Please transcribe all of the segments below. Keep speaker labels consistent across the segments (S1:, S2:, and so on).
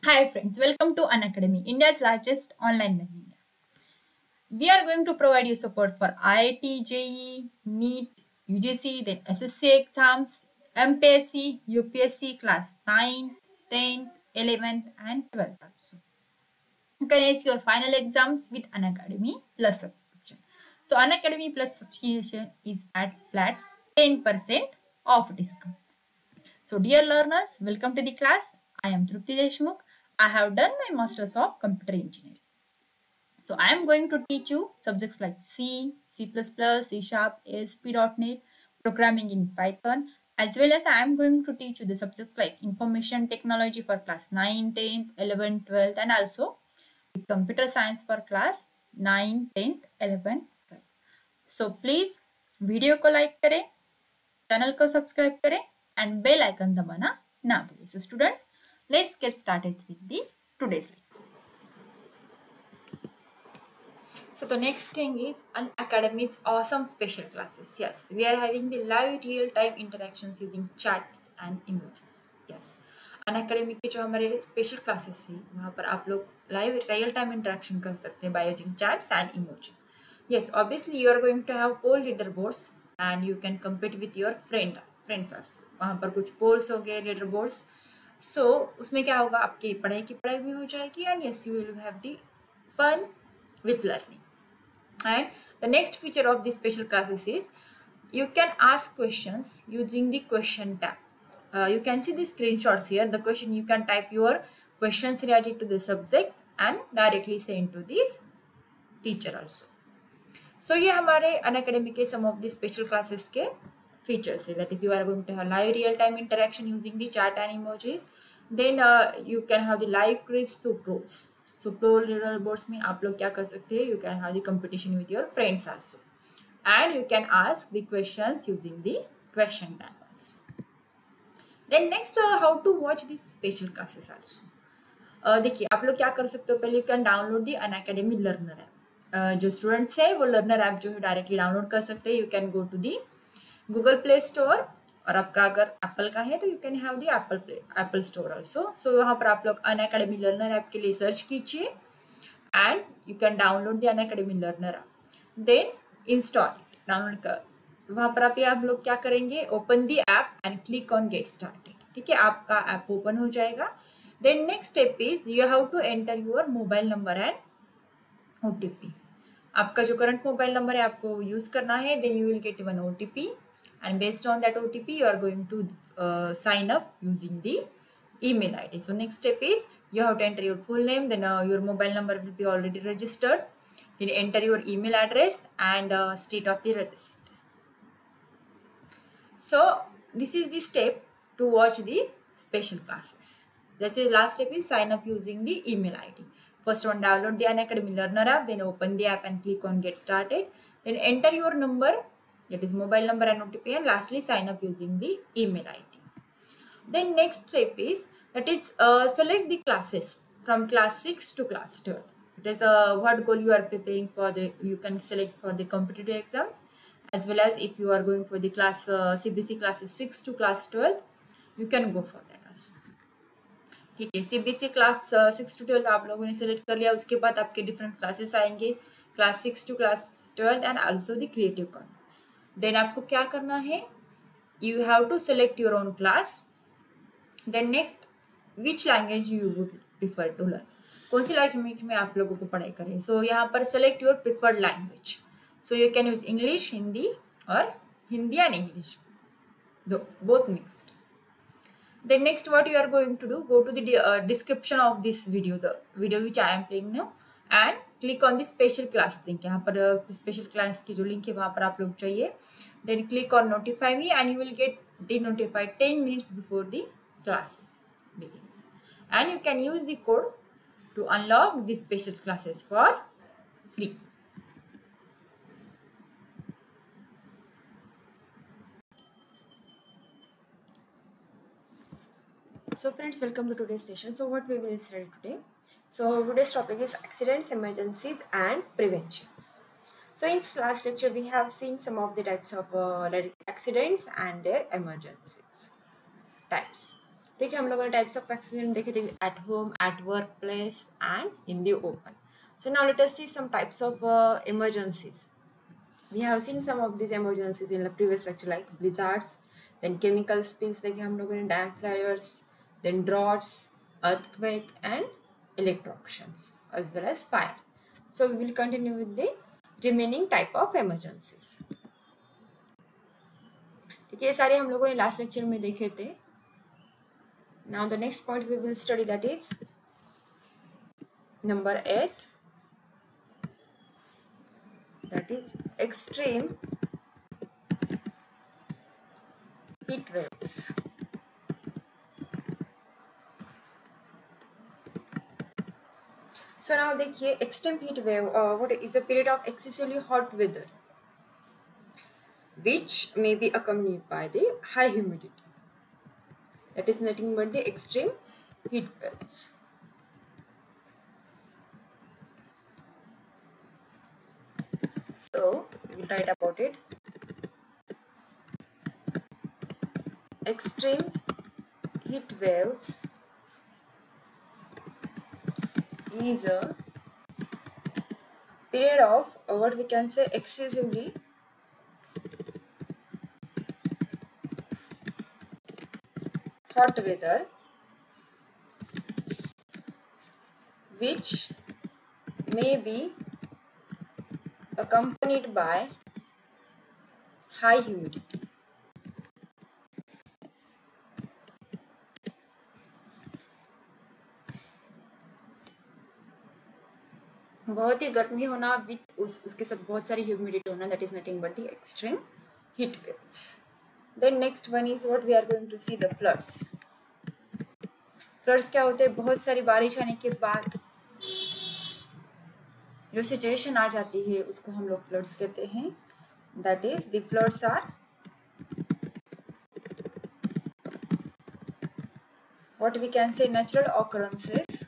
S1: Hi friends, welcome to Unacademy, India's largest online learning app. We are going to provide you support for IIT, JEE, NEET, UGC, then SSC exams, MPSC, UPSC class 9, 10th, 11th and 12th also. You can ace your final exams with Unacademy Plus subscription. So Unacademy Plus subscription is at flat 10% off discount. So dear learners, welcome to the class. I am Trupti Deshmukh. I have done my Masters of Computer Engineering. So I am going to teach you subjects like C, C++, C Sharp, ASP.NET, programming in Python, as well as I am going to teach you the subjects like information technology for class 9, 10th, 11th, 12th and also computer science for class 9, 10th, 11th, 12th. So please video को like करें, channel को subscribe करें and bell icon दबाना ना भूलें. So students, let's get started with the today's lecture. So the next thing is Unacademy's awesome special classes. Yes, we are having the live real-time interactions using chats and emojis. Yes, Unacademy के जो हमारे special classes है वहाँ पर आप लोग live real-time interaction कर सकते हैं by using chats and emojis. Yes, obviously you are going to have poll leaderboards and you can compete with your friends also. वहाँ पर कुछ polls हो गए leaderboards. So उसमें क्या होगा, आपकी पढ़ाई की पढ़ाई भी हो जाएगी and yes you will have the fun with learning. And the next feature of this special classes is you can ask questions using the question tab. You can see the screenshots here. The question, you can type your questions related to the subject and directly send to this teacher also. So ये हमारे Unacademy के some of the special classes के features है. That is, you are going to have live real-time interaction using the chat and emojis. Then you can have the live quiz through polls. So poll leaderboards में आप लोग क्या कर सकते हैं? You can have the competition with your friends also, and you can ask the questions using the question tab also. Then next, how to watch these special classes also. देखिए आप लोग क्या कर सकते हो, पहले you can download the Unacademy Learner app. जो students है वो लर्नर ऐप जो है डायरेक्टली डाउनलोड कर सकते हैं. You can go to the Google Play Store, और आपका अगर एप्पल का है तो you can have the Apple store also. So वहाँ पर आप लोग अनअकैडमी लर्नर ऐप के लिए सर्च कीजिए and you can download the Unacademy learner app. Then install it, download कर. वहाँ पर आप लोग क्या करेंगे, open the app and click on get started. ठीक है, आपका ऐप ओपन हो जाएगा. Then next step is you have to enter your mobile number and OTP. आपका जो करंट मोबाइल नंबर है आपको यूज करना है. Then you will get one OTP and based on that OTP you are going to sign up using the email ID. So next step is you have to enter your full name, then your mobile number will be already registered. Then enter your email address and state of the register. So this is the step to watch the special classes. That's the last step is sign up using the email ID. First one, download the Unacademy Learner app, then open the app and click on get started. Then enter your number, that is mobile number and OTP, and lastly sign up using the email ID. Then next step is that is select the classes from class 6 to class 12. It is what goal you are preparing for. You can select for the competitive exams, as well as if you are going for the class CBSE classes 6 to class 12, you can go for that also. ठीक है, CBSE class 6 to 12 आप लोगों ने select कर लिया. उसके बाद आपके डिफरेंट क्लासेस आएंगे, class 6 to class 12 and also the creative corner. Then आपको क्या करना है, you have to select your own class. Then next, which language you would prefer to learn, कौन सी लैंग्वेज में आप लोगों को पढ़ाई करें. सो यहाँ पर select your preferred language. So you can use English, Hindi, और Hindi and English, both mixed. Then next what you are going to do, go to the description of this video, the video which I am playing now, and click on the special class link. यहाँ पर special class की जो link है वहाँ पर आप लोग चाहिए. Then click on notify me and you will get de-notified 10 minutes before the class begins. And you can use the code to unlock the special classes for free. So friends, welcome to today's session. So what we will study today. So today's topic is accidents, emergencies and preventions. So in this last lecture we have seen some of the types of accidents and their emergencies types. देखिए हम लोगों ने types of accident देखे थे eight home, at work place and in the open. So now let us see some types of emergencies. We have seen some of these emergencies in the previous lecture, like blizzards, then chemical spills देखे हम लोगों ने, dam fires, then droughts, earthquake and electrocutions as well as fire. So we will continue with the remaining type of emergencies. ठीक है, ये सारे हम लोगों ने लास्ट लेक्चर में देखे थे. Now the next point we will study, that is number 8, that is extreme heat waves. So now देखिए extreme heat wave what is a period of excessively hot weather which may be accompanied by the high humidity. That is nothing but the extreme heat waves. So we will write about it. Extreme heat waves is a period of what we can say excessively hot weather which may be accompanied by high humidity. बहुत ही गर्मी होना with उसके साथ बहुत सारी humidity होना, that is nothing but the extreme heat waves. Then next one is what we are going to see, the floods. Floods क्या होते हैं? बहुत सारी बारिश आने के बाद जो सिचुएशन आ जाती है उसको हम लोग फ्लड्स कहते हैं. That is the floods are what we can say natural occurrences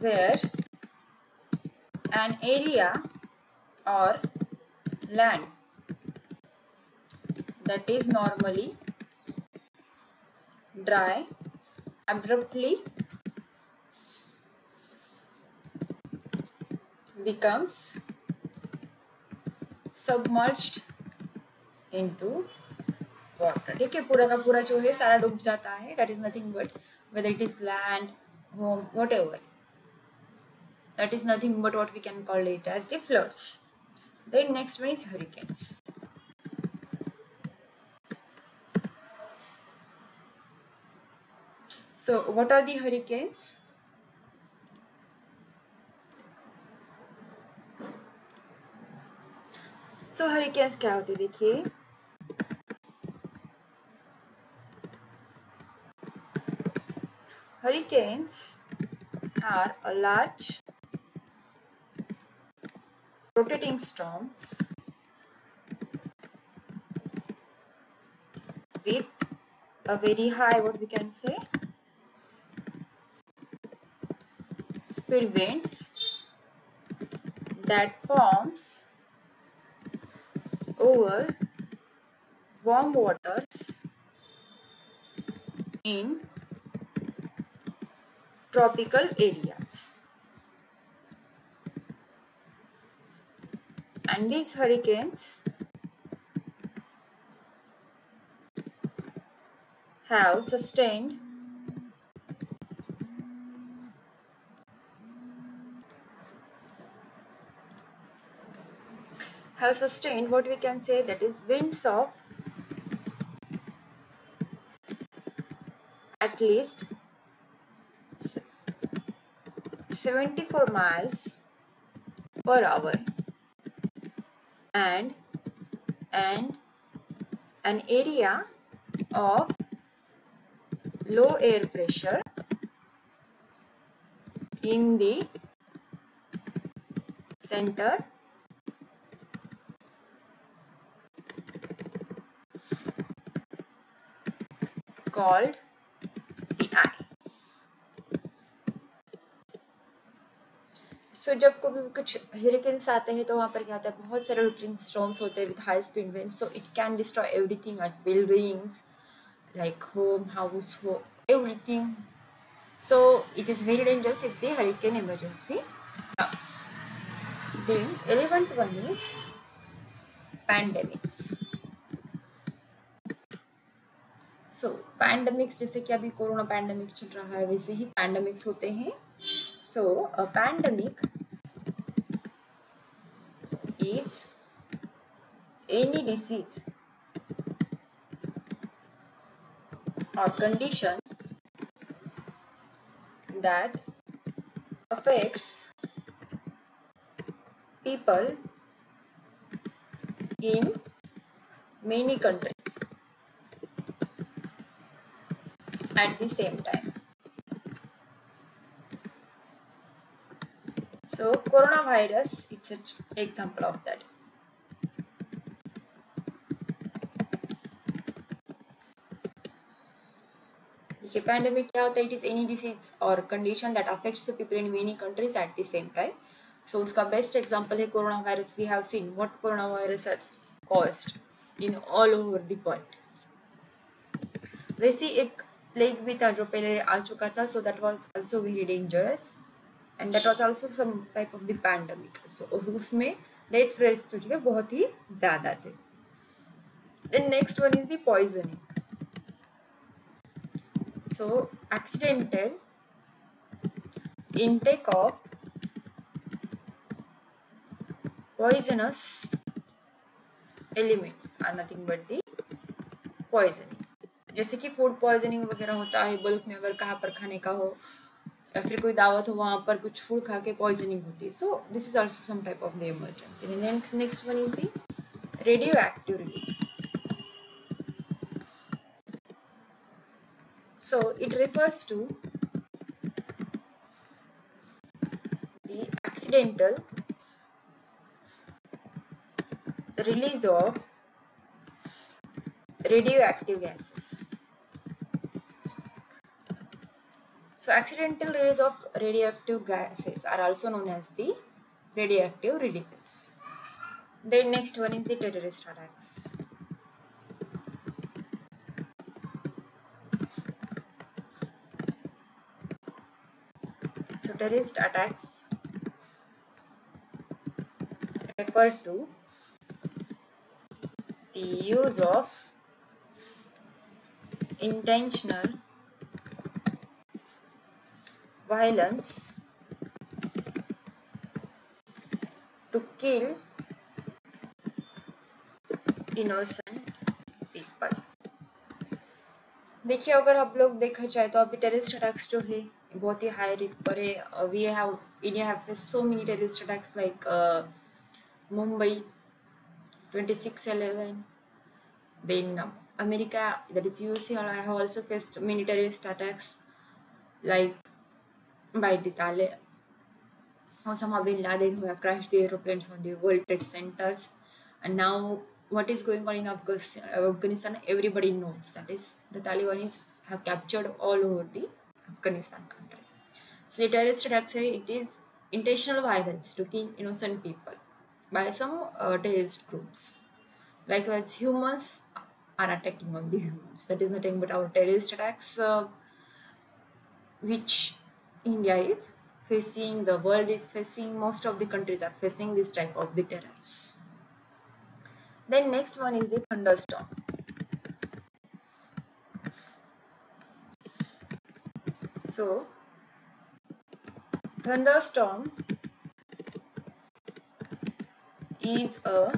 S1: where an area or land that is normally dry abruptly becomes submerged into water. ठीक है, पूरा का पूरा जो है सारा डूब जाता है. That is nothing but whether it is land, home, whatever. That is nothing but what we can call it as the floods. Then next one is hurricanes. So what are the hurricanes? So hurricanes क्या होते हैं? देखिए hurricanes are a large rotating storms with a very high, what we can say, speed winds that forms over warm waters in tropical areas. And these hurricanes have sustained what we can say, that is winds of at least 74 miles per hour and an area of low air pressure in the center called the eye. So जब कभी कुछ hurricanes आते हैं तो वहाँ पर क्या होता है, बहुत सारे rotating storms होते हैं with high speed winds, so it can destroy everything at buildings like home, household, everything. So it is very dangerous if the hurricane emergency comes. Then 11th one is pandemics. So pandemics जैसे कि अभी corona pandemic चल रहा है वैसे ही pandemics होते हैं. So a pandemic is any disease or condition that affects people in many countries at the same time. So coronavirus is such example of that. देखिए पैंडेमिक क्या होता है? इट इज एनी डिसीज और condition that affects the people in many countries at the same time. So उसका best example है corona virus. We have seen what corona virus has caused in all over the world. वैसे एक plague भी था जो पहले आ चुका था. So that was also very dangerous and that was also some type of the pandemic. So उसमें डेथ रेट्स जो है बहुत ही ज़्यादा थे. Then next one is the poisoning. So accidental intake of poisonous elements are nothing but the poisoning. जैसे कि food poisoning वगैरह होता है बल्क में, अगर कहाँ पर खाने का हो या फिर कोई दावत हो वहाँ पर कुछ फूड खा के पॉइजनिंग होती है. So this is also some type of the emergency. Next one is the radioactive release. So it refers to the accidental release of radioactive gases. So accidental release of radioactive gases are also known as the radioactive releases. Then next one is the terrorist attacks. So terrorist attacks refer to the use of intentional violence to kill innocent people. देखिए अगर आप लोग देखा जाए तो अभी terrorist attacks जो है बहुत ही हाई रेट पर है. We have India have faced so many terrorist attacks like Mumbai 26/11. Then America, that is USA, have also faced many terrorist attacks like by the Taliban. Osama bin Laden, who have crashed the aeroplanes on the World Trade Centers. And now what is going on in Afghanistan, everybody knows. That is, the Taliban have captured all over the Afghanistan country. So the terrorist attacks, it is intentional violence to kill innocent people by some terrorist groups. Likewise, humans are attacking on the humans. That is nothing but our terrorist attacks, which India is facing, the world is facing, most of the countries are facing this type of the terrors. Then next one is the thunderstorm. So thunderstorm is a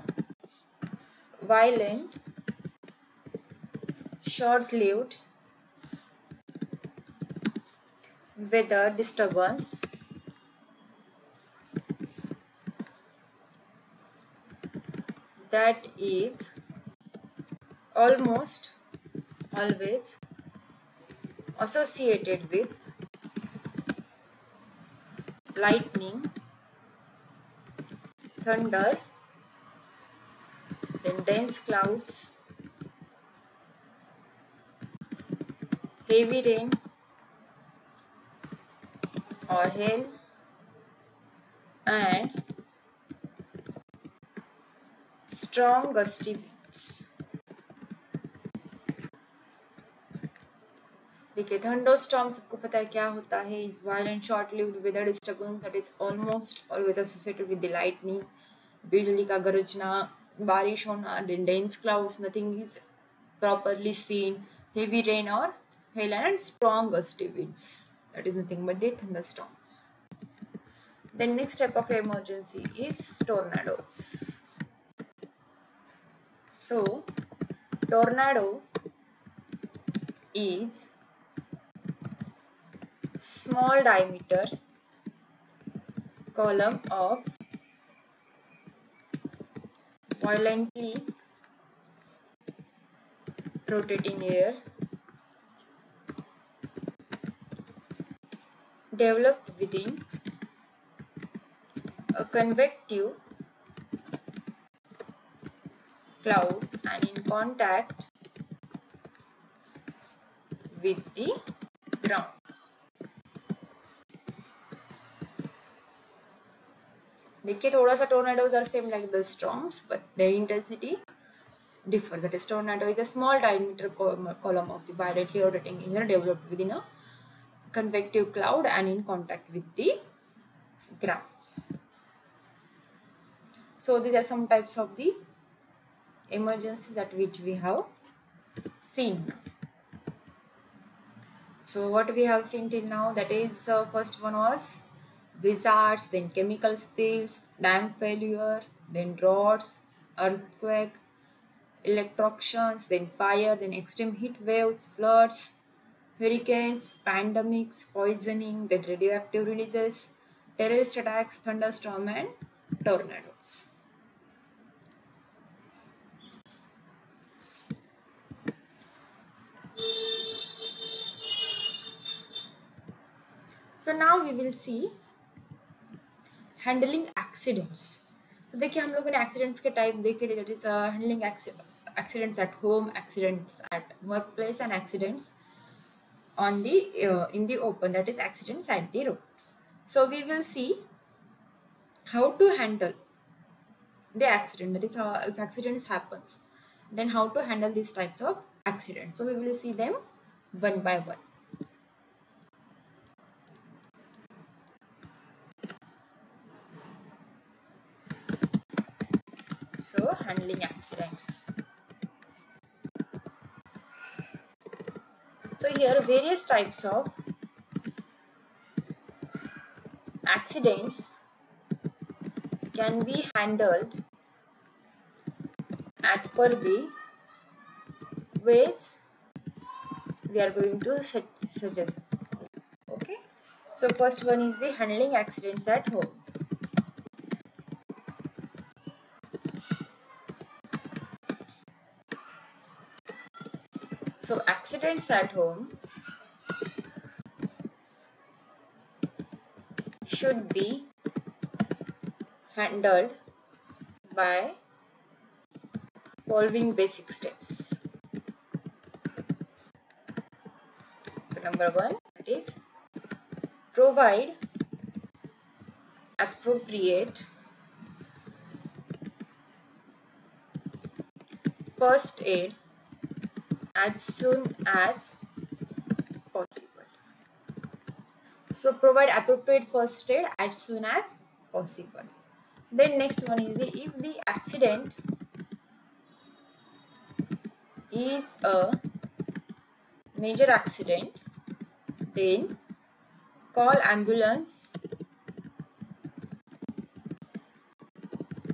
S1: violent, short-lived weather disturbance that is almost always associated with lightning, thunder, then dense clouds, heavy rain or hail, and strong gusty winds. ठीक है, thunderstorm सबको पता है क्या होता है, is violent short lived weather disturbance that is almost always associated with the lightning, बिजली का गरजना, बारिश होना, dense clouds, nothing is properly seen, heavy rain or hail and strong gusty winds, that is nothing but the thunderstorms. The next type of emergency is tornadoes. So tornado is small diameter column of violently rotating air developed within a convective cloud and in contact with the ground. देखिए थोड़ा सा tornadoes are same like the storms but their intensity differ. That is, tornado is a small diameter column of the violently rotating air developed within a convective cloud and in contact with the grounds. So these are some types of the emergency that which we have seen. So what we have seen till now, that is first one was blizzards, then chemical spills, dam failure, then droughts, earthquake, electrocutions, then fire, then extreme heat waves, floods, hurricanes, pandemics, poisoning, then radioactive releases, terrorist attacks, thunderstorm and tornadoes. So now we will see handling accidents. So देखिए हम लोगों ने accidents के type देखे थे, that is handling accidents at home, accidents at workplace and accidents on the in the open, that is accidents at the roads. So we will see how to handle the accident, that is how if accidents happens, then how to handle these types of accidents. So we will see them one by one. So handling accidents. So here various types of accidents can be handled as per the ways we are going to suggest. Okay. So first one is the handling accidents at home. So accidents at home should be handled by following basic steps. So number one, that is provide appropriate first aid as soon as possible. So provide appropriate first aid as soon as possible. Then next one is if the accident is a major accident, then call ambulance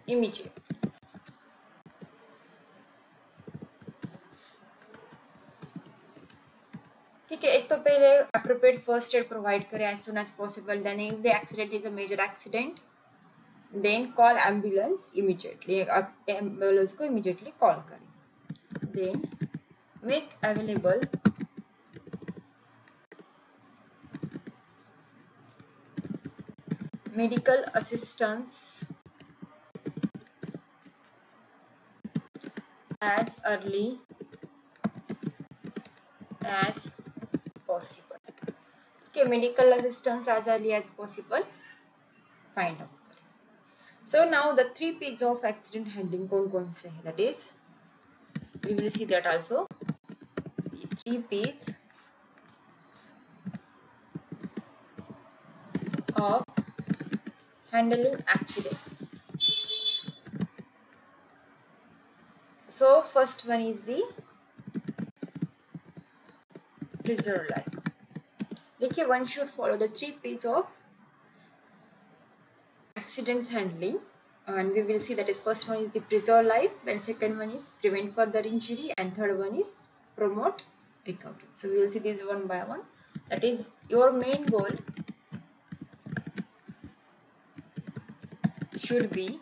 S1: immediately. ठीक है, एक तो पहले appropriate first aid provide करें as soon as possible. Then if the accident is a major accident, then call ambulance immediately. Ambulance को immediately call करें. Then make available medical assistance as early as possible. Okay, medical assistance as early as possible. Find out. So now the 3 P's of accident handling कौन से हैं? That is, we will see that also. The 3 P's of handling accidents. So first one is the preserve life. देखिए, one should follow the 3 P's of accidents handling, and we will see that is first one is the preserve life, then second one is prevent further injury, and third one is promote recovery. So we will see these one by one. That is, your main goal should be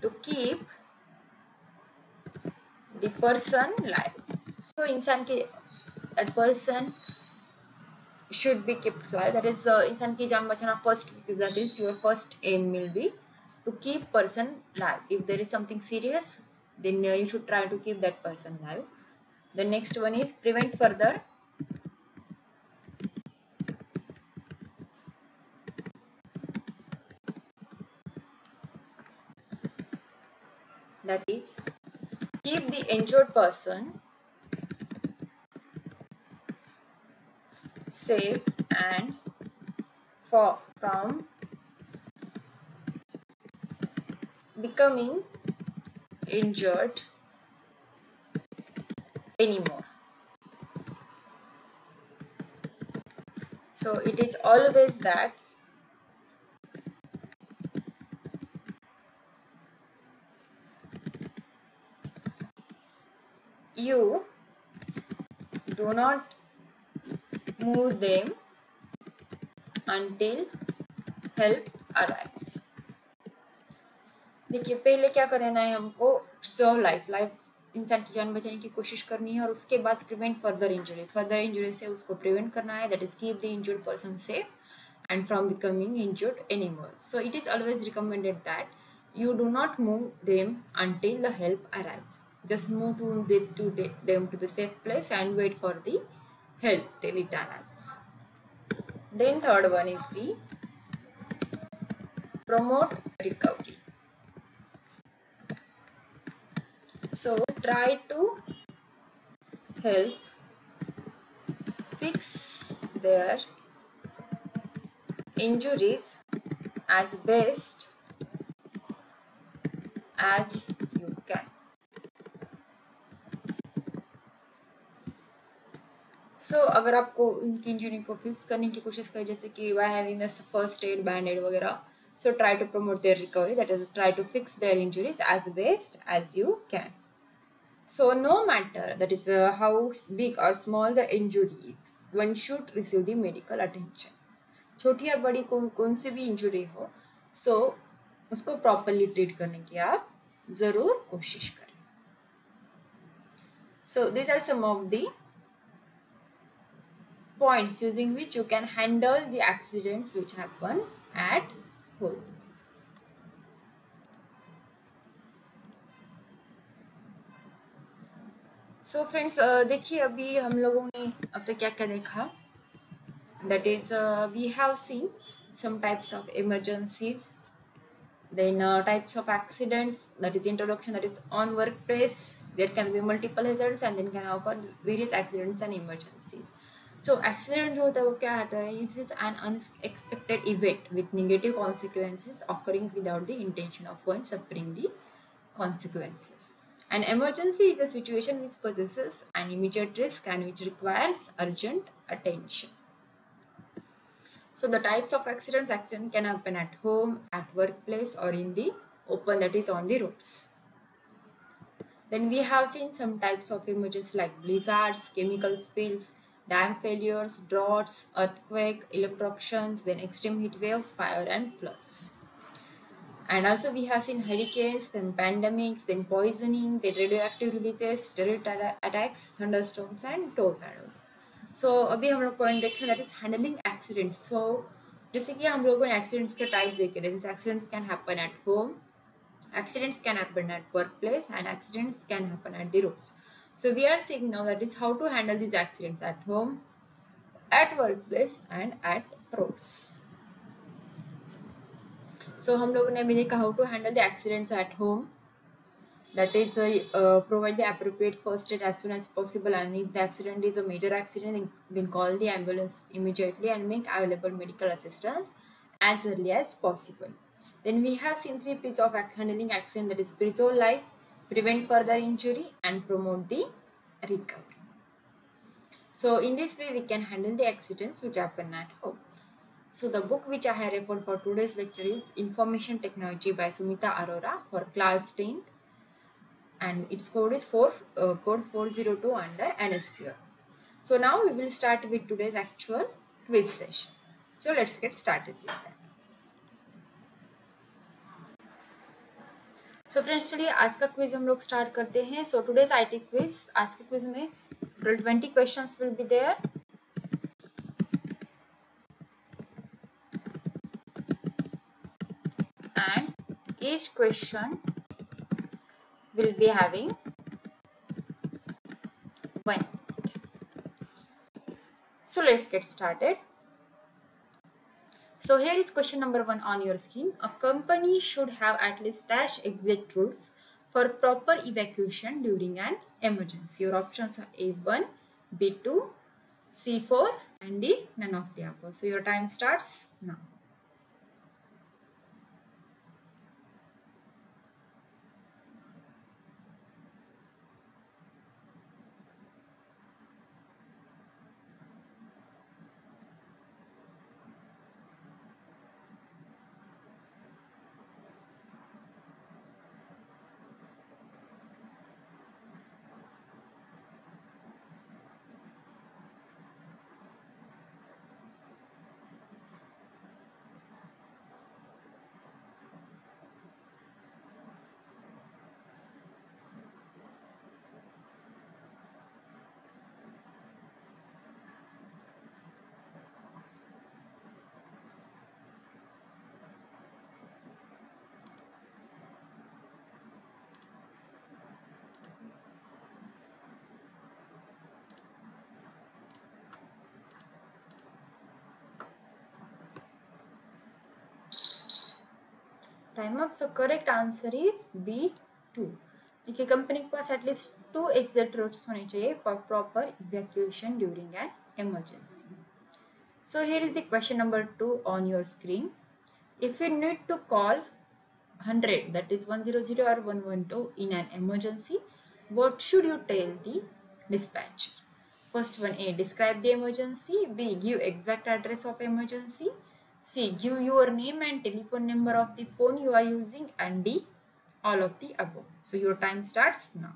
S1: to keep the person live. So इंसान के that person should be kept alive. That is इंसान की जान बचाना first. That is your first aim will be to keep person alive. If there is something serious, then you should try to keep that person alive. The next one is prevent further that is keep the injured person safe and from becoming injured anymore. So it is always that you do not move them until help arrives. देखिए, पहले क्या करना है हमको, preserve life इंसान की जान बचाने की कोशिश करनी है, और उसके बाद प्रिवेंट फर्दर इंजरी से उसको प्रिवेंट करना है. That is keep the injured person safe and from becoming injured anymore. So it is always recommended that you do not move them until the help arrives. Just move them to the safe place and wait for the help till it arrives. Then third one is the promote recovery. So try to help fix their injuries as best as you can. So अगर आपको उनकी injury को fix करने की कोशिश करें, जैसे कि by having a first aid, band-aid वगैरह, so try to promote their recovery. That is, try to fix their injuries as best as you can. So no matter that is how big or small the injury is, one should receive the medical attention. छोटी या बड़ी कौन सी भी injury हो, सो उसको properly treat करने की आप जरूर कोशिश करें. So these are some of the points using which you can handle the accidents which happen at home. So friends, देखिए अभी हम लोगों ने अब तक क्या क्या देखा. That is, we have seen some types of emergencies, then types of accidents, that is introduction, that is on workplace there can be multiple hazards and then can occur various accidents and emergencies. So accident जो होता है वो क्या होता है, it is an unexpected event with negative consequences occurring without the intention of one suffering the consequences. An emergency is a situation which possesses an immediate risk and which requires urgent attention. So the types of accident can happen at home, at workplace, or in the open, that is on the roads. Then we have seen some types of emergencies like blizzards, chemical spills, dam failures, droughts, earthquake, electrocutions, then extreme heat waves, fire and floods. And also we have seen hurricanes, then pandemics, then poisoning, then radioactive releases, terror attacks, thunderstorms and tornadoes. सो अभी हम लोग point देखें, that is handling accidents. So जैसे कि हम लोगों ने accidents के टाइप देखे, that is accidents can happen at home, accidents can happen at work place and accidents can happen at the roads. So we are seeing now that is how to handle this accidents at home, at work place and at roads. So हम लोगों ने अभी देखा how to handle the accidents at home. that is provide the appropriate first aid as soon as possible, and if the accident is a major accident, then call the ambulance immediately and make available medical assistance as early as possible. Then we have seen three P's of handling accident, that is preserve life, prevent further injury, and promote the recovery. So in this way we can handle the accidents which happen at home. So the book which I have referred for today's lecture is Information Technology by Sumita Arora for class 10th, and its code is code 402 under NSQL. So now we will start with today's actual quiz session. So let's get started with that. So friends, चलिए आज का quiz हम लोग start करते हैं. So today's IT quiz, आज के quiz में 20 questions will be there. And each question will be having 1 minute. So let's get started. So here is question number 1 on your screen. A company should have at least dash exit rules for proper evacuation during an emergency. Your options are A1, B2, C4 and D, none of the above. So your time starts now. Time up. So correct answer is B2. देखिए company के पास at least 2 exit roots होने चाहिए for proper evacuation during an emergency. So here is the question number 2 on your screen. If you need to call 100, that is 100 or 112 in an emergency, what should you tell the dispatcher? First one, A, describe the emergency. B, give exact address of emergency. C, give your name and telephone number of the phone you are using, and D, all of the above. So your time starts now.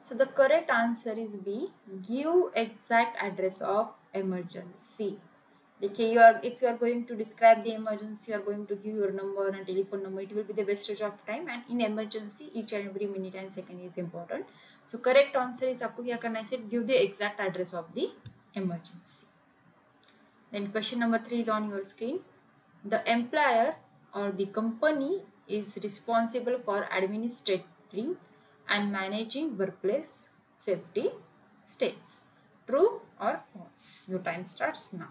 S1: So the correct answer is B, give exact address of emergency. देखिए if you are going to describe the emergency, you are going to give your number and telephone number, it will be the wastage of time, and in emergency each and every minute and second is important. So correct answer is आपको क्या करना है, give the exact address of the emergency. Then question number 3 is on your screen. The employer or the company is responsible for administrating and managing workplace safety steps. True or false? Your time starts now.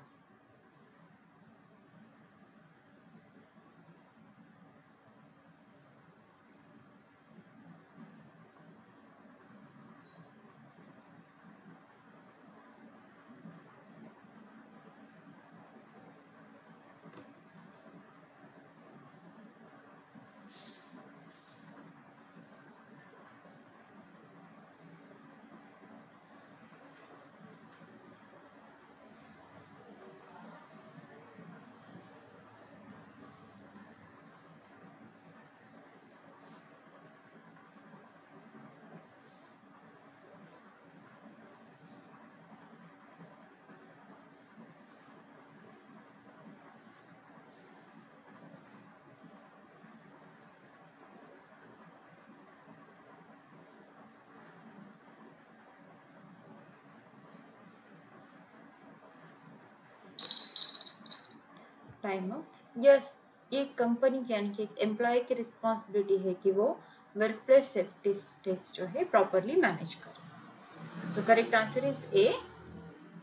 S1: Time up. Yes, एक company की यानी कि एक employ की responsibility है कि वो work place safety steps जो है प्रॉपरली मैनेज करे। So correct answer is a,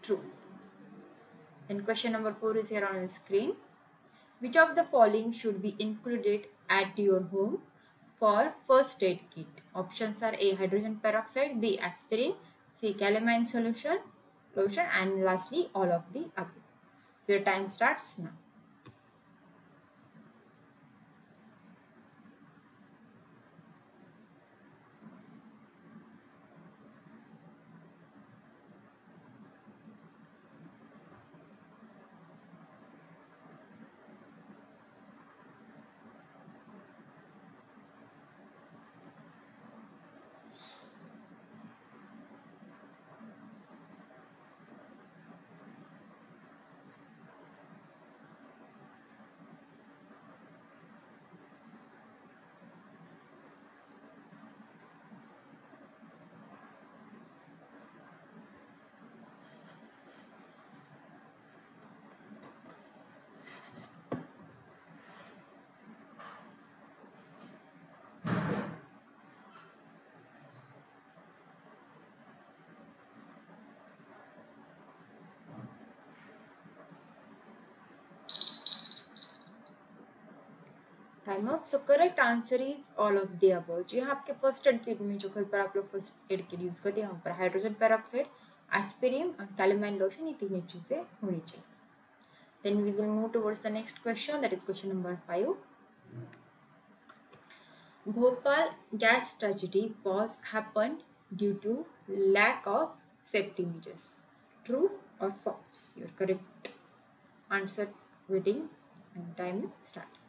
S1: true. Then question number 4 is here on your screen. Which of the following should be included at your home for first aid kit? Options are A. Hydrogen peroxide, B. Aspirin, C. Calamine lotion, and lastly all of the above. So your time starts now. Time up. So correct answer is all of the above. जो यहाँ आपके first aid kit में जो घर पर आप लोग first aid kit use करते हैं, यहाँ पर हाइड्रोजन पेरोक्साइड, एस्पिरिन और कैलेमाइन लोशन, ये तीन चीजें होनी चाहिए। Then we will move towards the next question, that is question number 5. Bhopal gas tragedy was happened due to lack of safety measures. True or false? Your correct answer reading and time started.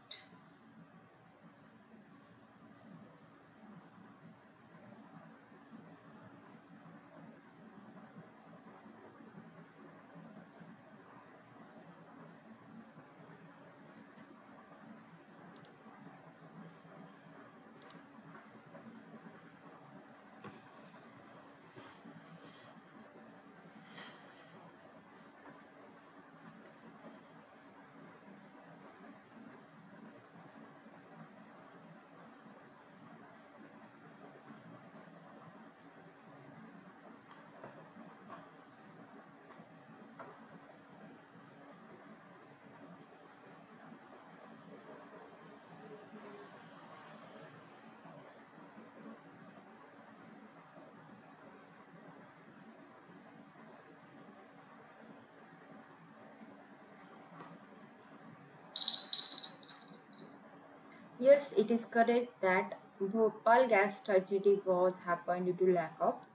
S1: Yes, it is correct that Bhopal gas tragedy was happened due to lack of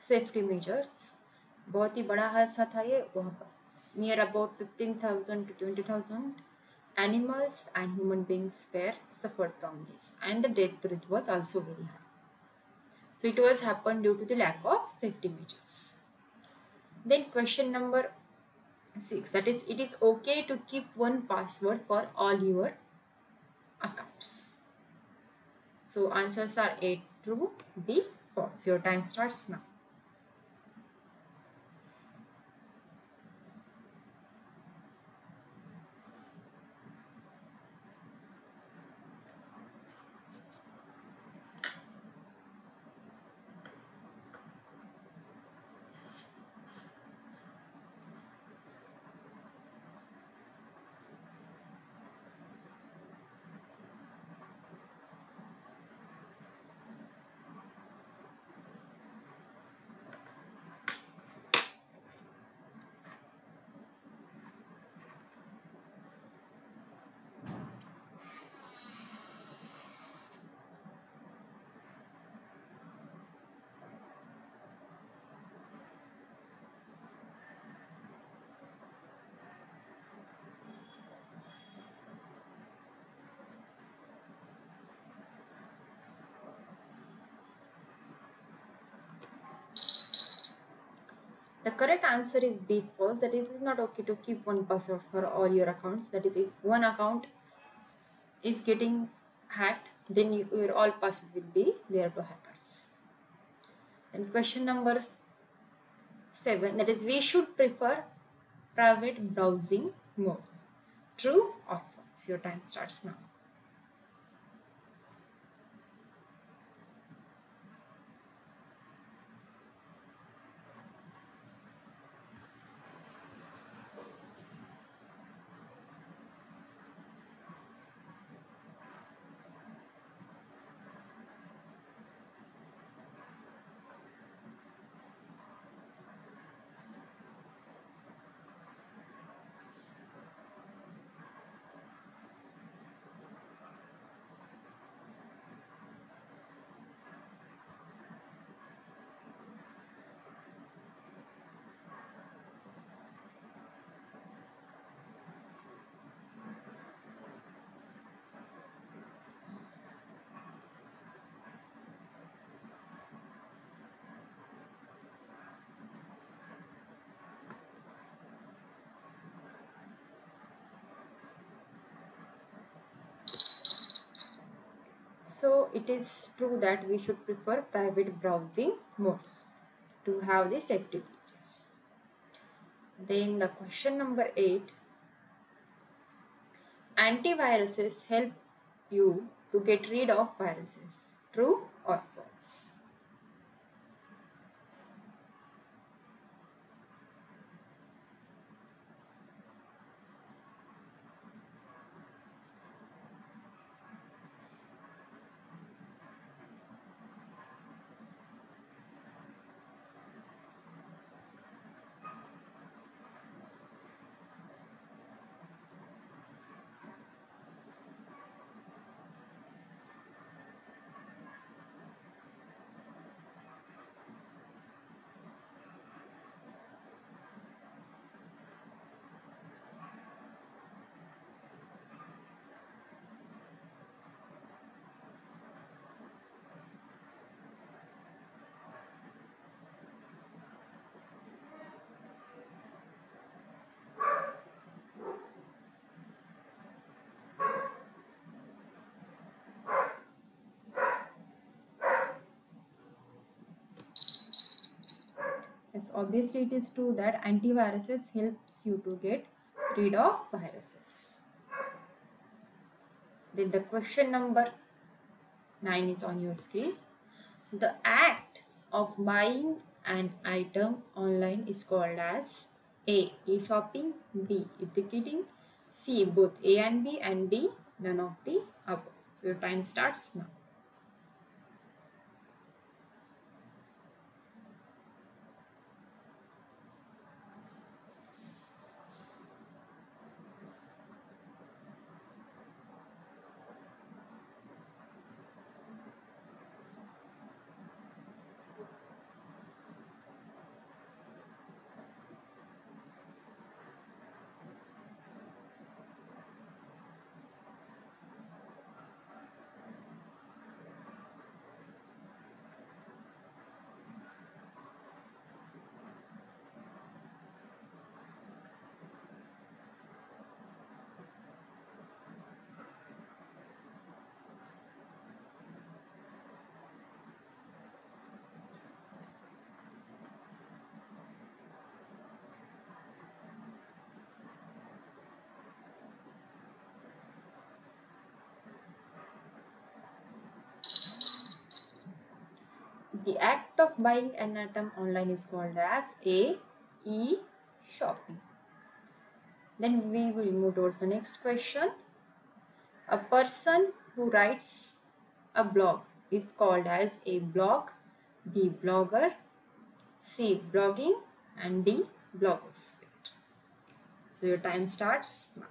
S1: safety measures. बहुत ही बड़ा हादसा था ये। वहाँ पर near about 15,000 to 20,000 animals and human beings were suffered from this, and the death rate was also very high. So it was happened due to the lack of safety measures. Then question number 6, that is, it is okay to keep one password for all your accounts. So answers are A, true, B, false. Your time starts now. The correct answer is B, false. That is, it is not okay to keep one password for all your accounts. That is, if one account is getting hacked, then your all password will be there to hackers. Then question number 7, that is, we should prefer private browsing mode. True or false? Your time starts now. So it is true that we should prefer private browsing modes to have the safety features. Then the question number 8, antiviruses help you to get rid of viruses. True or false? Yes, obviously it is true that antiviruses helps you to get rid of viruses. Then the question number 9 is on your screen. The act of buying an item online is called as A. E-shopping, B. E-ticketing, C. Both A and B, and D. None of the above. So your time starts now. The act of buying an item online is called as A. E-shopping. Then we will move towards the next question. A person who writes a blog is called as A. Blog, B. Blogger, C. Blogging, and D. Blogosphere. So your time starts now.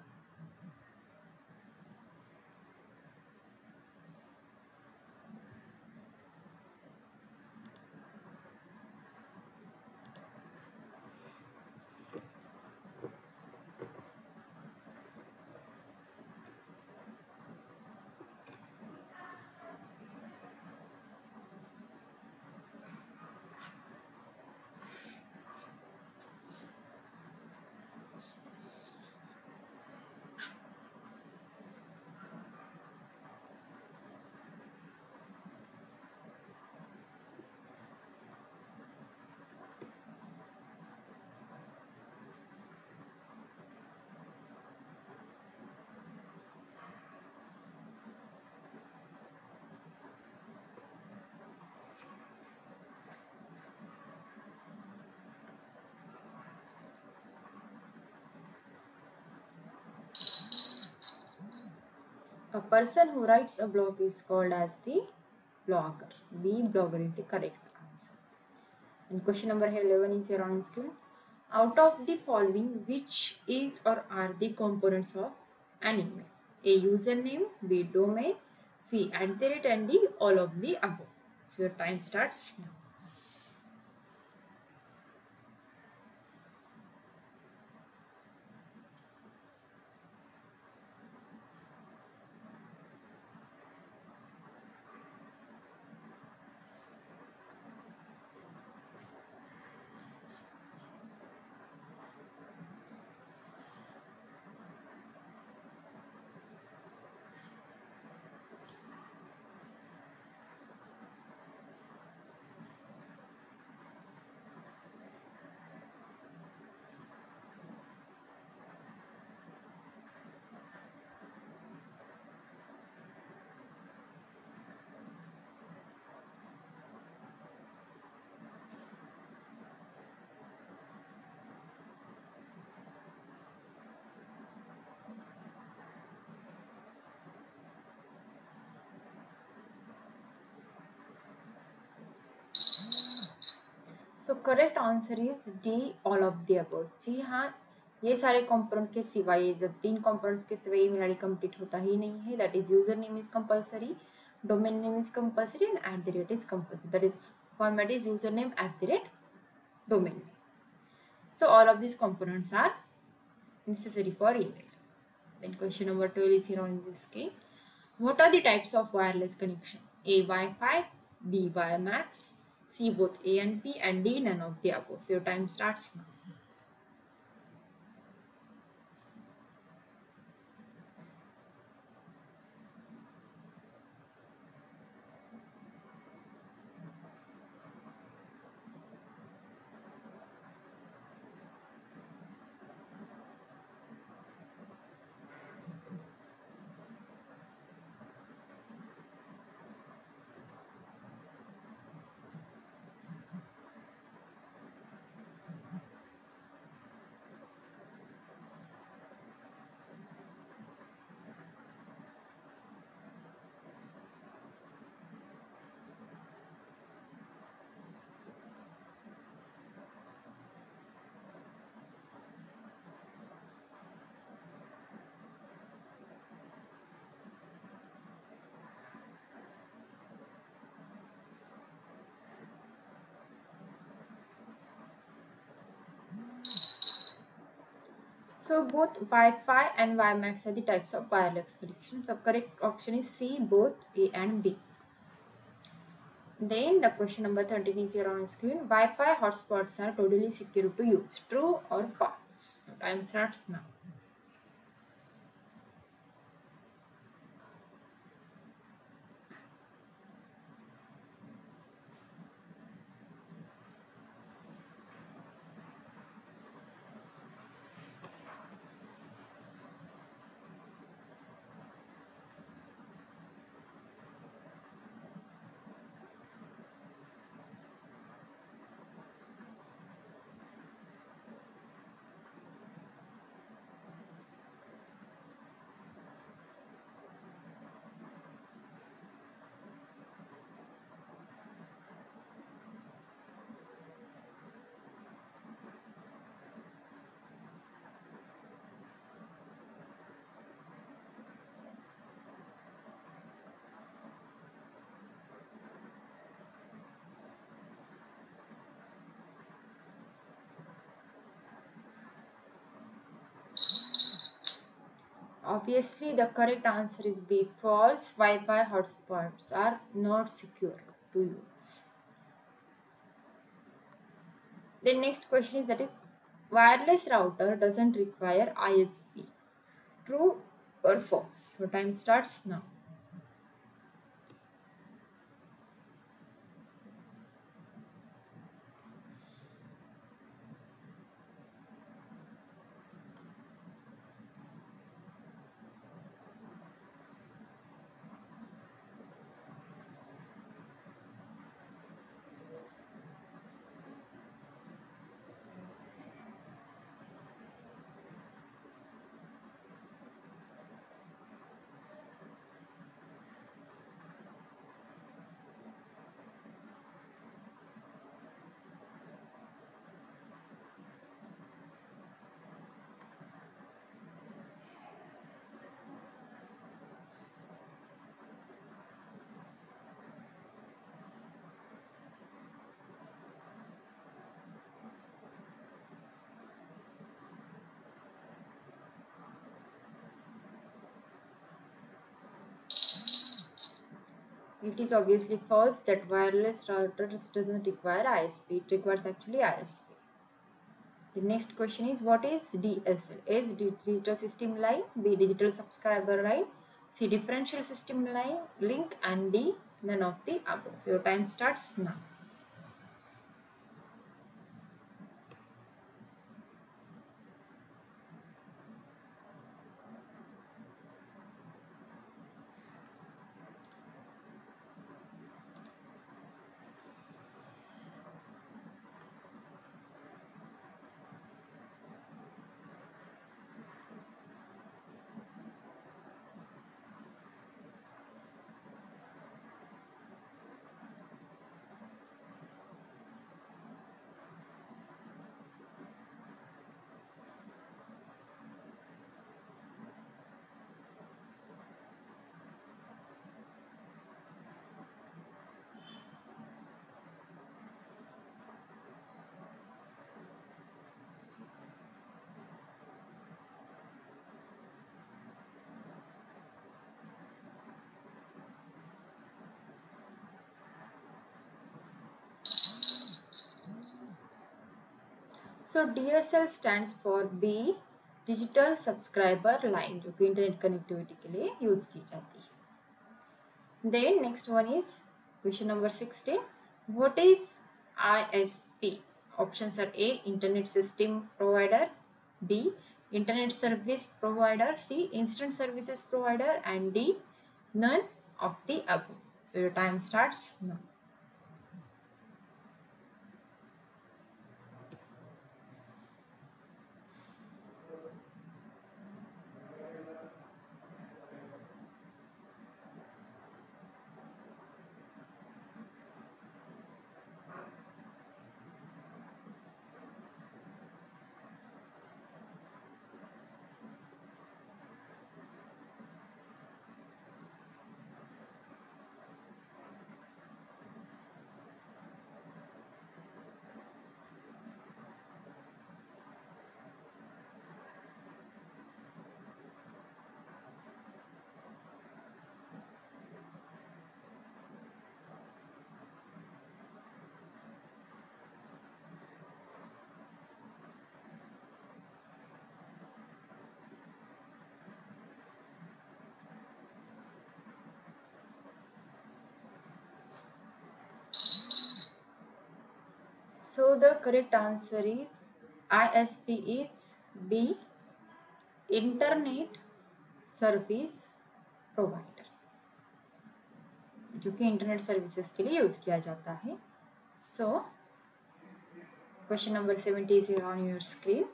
S1: A person who writes a blog is called as the blogger. B, blogger is the correct answer. And question number 11 is here on screen. Out of the following, which is or are the components of an email? A, username, B, domain, C, @ and D, all of the above. So your time starts now. So correct answer is D, all of the above. जी हाँ, ये सारे component के सिवाय, जब 3 components के सिवाय email ID complete होता ही नहीं है. That is user name is compulsory, domain name is compulsory and @ is compulsory. That is format is user name @ domain name. So all of these components are necessary for email. Then question number 12 is here on this screen. What are the types of wireless connection? A, Wi-Fi, B, WiMAX, C, both A and B, and D, none of the above. So your time starts now. So both Wi-Fi and WiMAX are the types of wireless connection. So correct option is C, both A and B. Then the question number 13 is here on screen. Wi-Fi hotspots are totally secure to use. True or false? Time starts now. Obviously, the correct answer is B, false. Wi-Fi hotspots are not secure to use. The next question is, that is, wireless router doesn't require ISP. True or false? Your time starts now. It is obviously false that wireless routers doesn't require ISP. It requires actually ISP. The next question is, what is DSL? A is digital system line, B digital subscriber line, C differential system line link, and D none of the above. So your time starts now. So DSL stands for B digital subscriber line, जो कि internet connectivity के लिए use की जाती है. Then next one is question number 16. What is ISP? Options are A internet system provider, B internet service provider, C instant services provider, and D none of the above. So your time starts now. So the correct answer is ISP is B internet service provider, जो कि internet services के लिए use किया जाता है. So question number 70 is on your screen.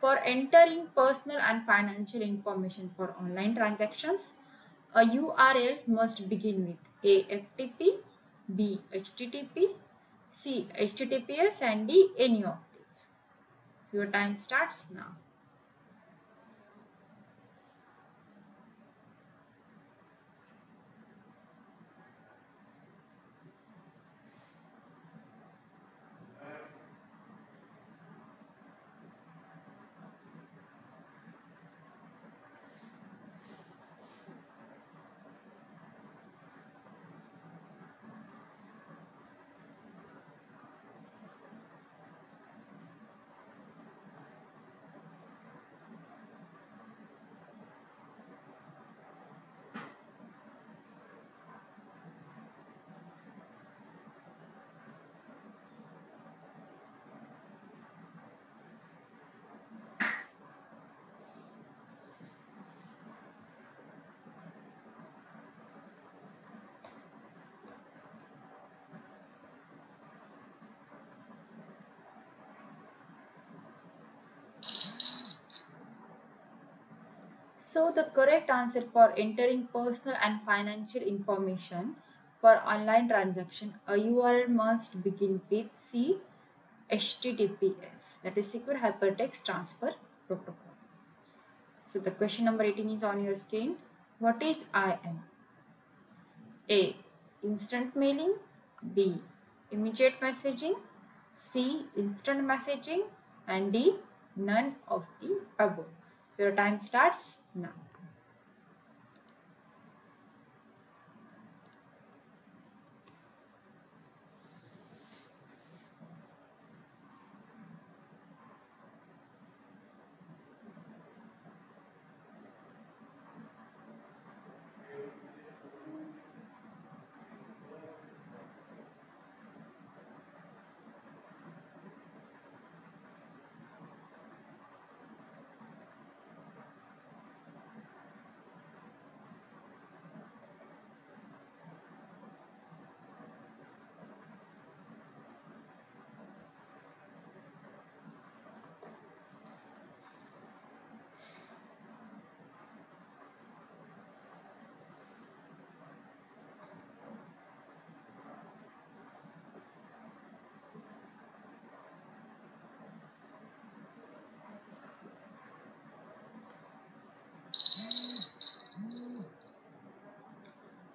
S1: For entering personal and financial information for online transactions, a URL must begin with A FTP, B HTTP, C HTTPS, and D any of these. Your time starts now. So the correct answer for entering personal and financial information for online transaction, a URL must begin with C HTTPS, that is Secure Hypertext Transfer Protocol. So the question number 18 is on your screen. What is IM? A instant mailing, B immediate messaging, C instant messaging, and D none of the above. So your time starts now.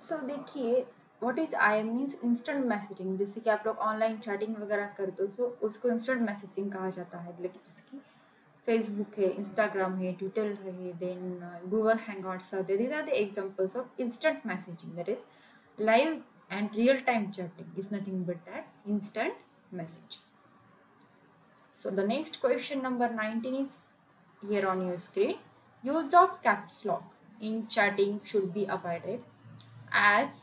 S1: सो देखिए, what is I means instant messaging. जैसे कि आप लोग online chatting वगैरह करते हो, सो उसको instant messaging कहा जाता है। लेकिन जैसे कि फेसबुक है, इंस्टाग्राम है, ट्विटर है, then Google Hangouts are there. These are the examples of instant messaging, that is live and real time chatting is nothing but that instant message. So the next question number 19 is here on your screen. Use of caps lock in chatting should be avoided as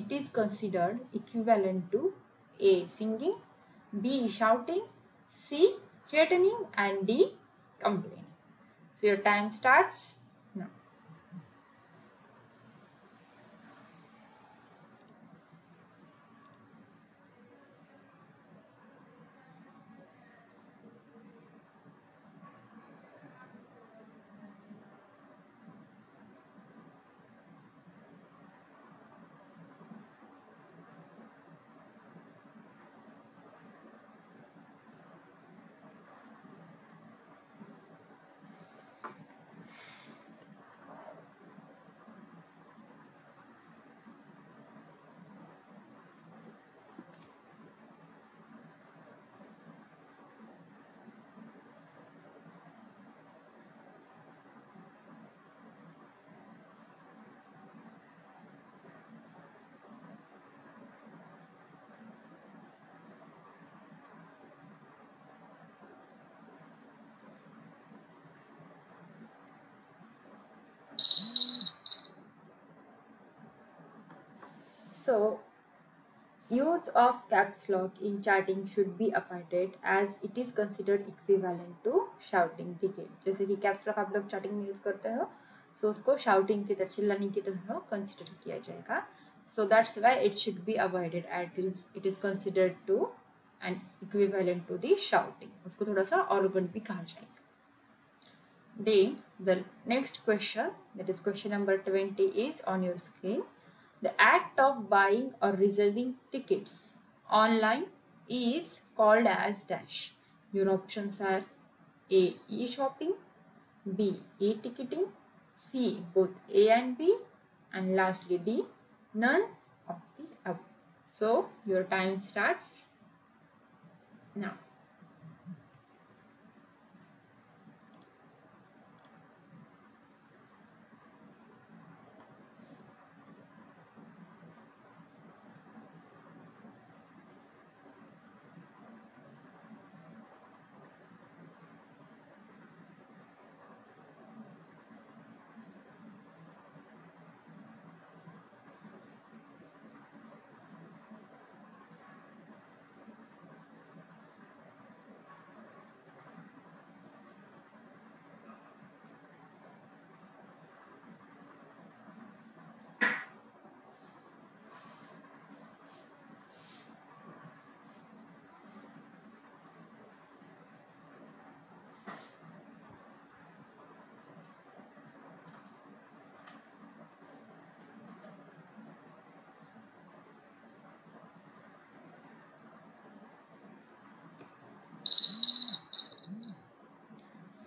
S1: it is considered equivalent to A. Singing, B. Shouting, C. Threatening, and D. Complaining. So your time starts now. So use of caps lock in chatting should be avoided as it is considered equivalent to shouting. ठीक है, जैसे कि caps lock आप लोग chatting में use करते हो, सो उसको शाउटिंग की तरह, चिल्लाने की तरह कंसिडर किया जाएगा. So that's why it should be avoided as it is considered to and equivalent to the shouting. उसको थोड़ा सा ऑर्गन भी कहा जाएगा. Then the next question, that is question number 20, is on your screen. The act of buying or reserving tickets online is called as dash. Your options are A. E-shopping, B. E-ticketing, C. both A and B, and lastly D. none of the above. So your time starts now.